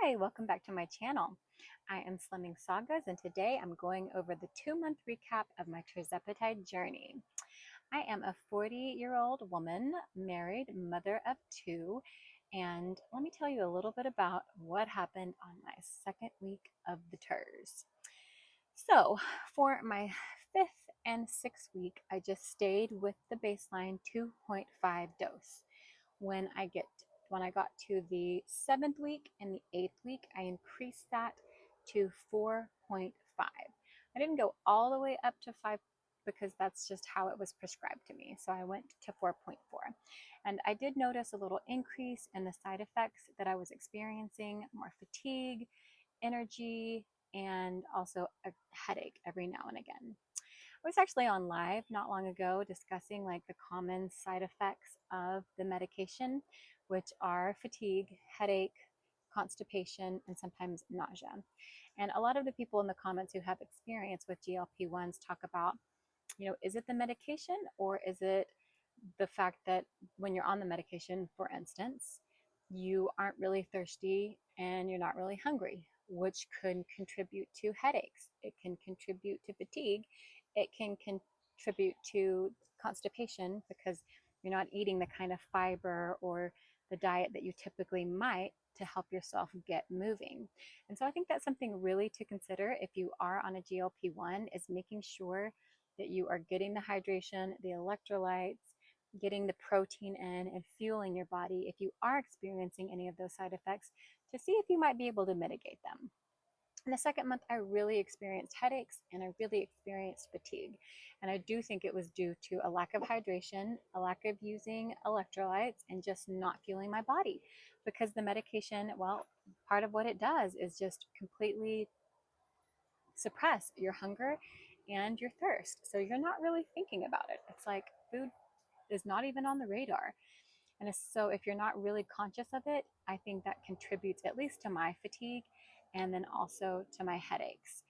Hi, welcome back to my channel. I am Slimming Sagas, and today I'm going over the 2-month recap of my tirzepatide journey. I am a 40-year-old woman, married, mother of 2, and let me tell you a little bit about what happened on my second week of the Tirz. So, for my 5th and 6th week, I just stayed with the baseline 2.5 dose. When I got to the 7th week and the 8th week, I increased that to 4.5. I didn't go all the way up to 5 because that's just how it was prescribed to me. So I went to 4.4. And I did notice a little increase in the side effects that I was experiencing, more fatigue, energy, and also a headache every now and again. I was actually on live not long ago discussing like the common side effects of the medication, which are fatigue, headache, constipation, and sometimes nausea. And a lot of the people in the comments who have experience with GLP-1s talk about, is it the medication or is it the fact that when you're on the medication, for instance, you aren't really thirsty and you're not really hungry, which can contribute to headaches. It can contribute to fatigue. It can contribute to constipation because you're not eating the kind of fiber or the diet that you typically might to help yourself get moving. And so I think that's something really to consider if you are on a GLP-1 is making sure that you are getting the hydration, the electrolytes, getting the protein in and fueling your body if you are experiencing any of those side effects to see if you might be able to mitigate them. In the second month, I really experienced headaches and I really experienced fatigue. And I do think it was due to a lack of hydration, a lack of using electrolytes, and just not fueling my body. Because the medication, well, part of what it does is just completely suppress your hunger and your thirst. So you're not really thinking about it. It's like food is not even on the radar. And so if you're not really conscious of it, I think that contributes at least to my fatigue and then also to my headaches.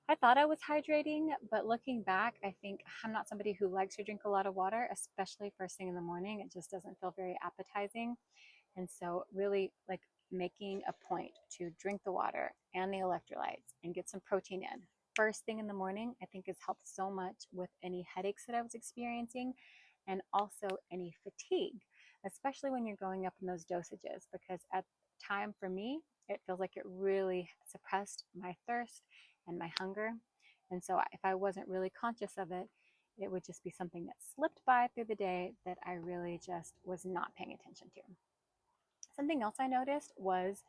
I thought I was hydrating, but looking back, I think I'm not somebody who likes to drink a lot of water, especially first thing in the morning. It just doesn't feel very appetizing. And so really like making a point to drink the water and the electrolytes and get some protein in first thing in the morning, I think has helped so much with any headaches that I was experiencing and also any fatigue, especially when you're going up in those dosages, because at time for me, it feels like it really suppressed my thirst and my hunger. And so if I wasn't really conscious of it, it would just be something that slipped by through the day that I really just was not paying attention to. Something else I noticed was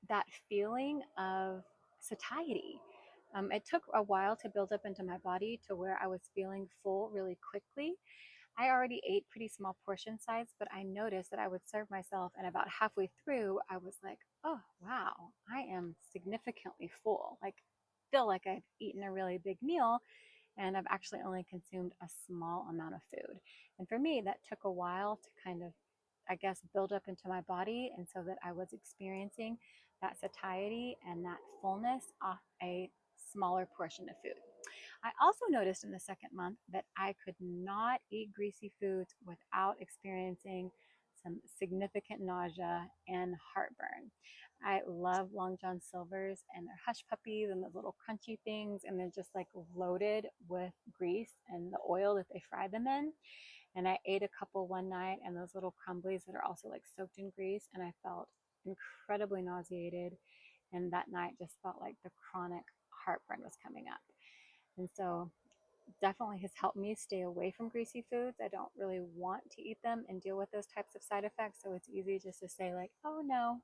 that feeling of satiety. It took a while to build up into my body to where I was feeling full really quickly. I already ate pretty small portion size, but I noticed that I would serve myself, and about halfway through, I was like, oh, wow, I am significantly full. Like, feel like I've eaten a really big meal, and I've actually only consumed a small amount of food. And for me, that took a while to kind of, I guess, build up into my body, and so that I was experiencing that satiety and that fullness off a smaller portion of food. I also noticed in the second month that I could not eat greasy foods without experiencing some significant nausea and heartburn. I love Long John Silver's and their hush puppies and those little crunchy things, and they're just like loaded with grease and the oil that they fry them in. And I ate a couple one night, and those little crumblies that are also like soaked in grease, and I felt incredibly nauseated. And that night just felt like the chronic heartburn was coming up. And so definitely has helped me stay away from greasy foods. I don't really want to eat them and deal with those types of side effects. So it's easy just to say like, oh no,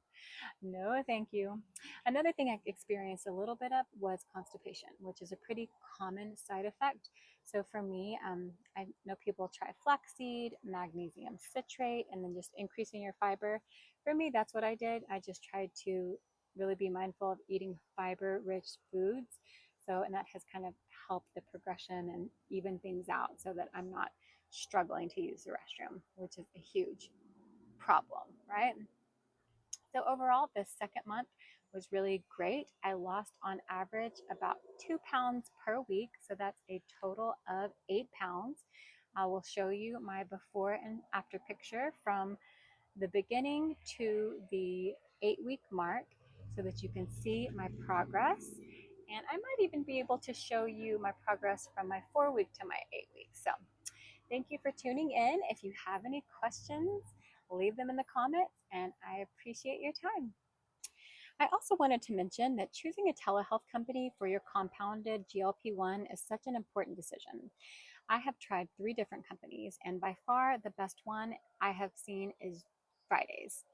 no, thank you. Another thing I experienced a little bit of was constipation, which is a pretty common side effect. So for me, I know people try flaxseed, magnesium citrate, and then just increasing your fiber. For me, that's what I did. I just tried to really be mindful of eating fiber-rich foods. So, and that has kind of helped the progression and even things out so that I'm not struggling to use the restroom, which is a huge problem, right? So overall, this second month was really great. I lost on average about 2 pounds per week. So that's a total of 8 pounds. I will show you my before and after picture from the beginning to the 8-week mark. so that you can see my progress. And I might even be able to show you my progress from my 4 week to my 8 week. So thank you for tuning in. If you have any questions, leave them in the comments, and I appreciate your time. I also wanted to mention that choosing a telehealth company for your compounded GLP-1 is such an important decision. I have tried 3 different companies, and by far the best one I have seen is Fridays.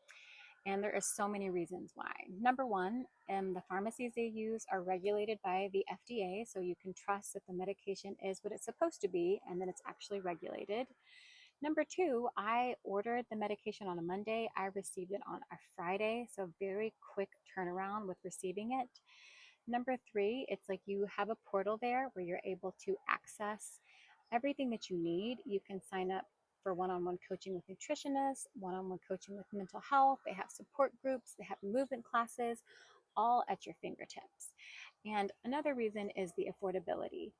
And there are so many reasons why. Number one, the pharmacies they use are regulated by the FDA, so you can trust that the medication is what it's supposed to be and that it's actually regulated. Number two, I ordered the medication on a Monday. I received it on a Friday, so very quick turnaround with receiving it. Number three, it's like you have a portal there where you're able to access everything that you need. You can sign up for one-on-one coaching with nutritionists, one-on-one coaching with mental health. They have support groups, they have movement classes, all at your fingertips. And another reason is the affordability.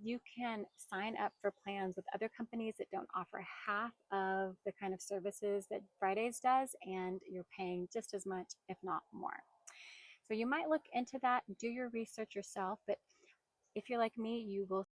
You can sign up for plans with other companies that don't offer half of the kind of services that Fridays does, and you're paying just as much, if not more. So you might look into that, do your research yourself, but if you're like me, you will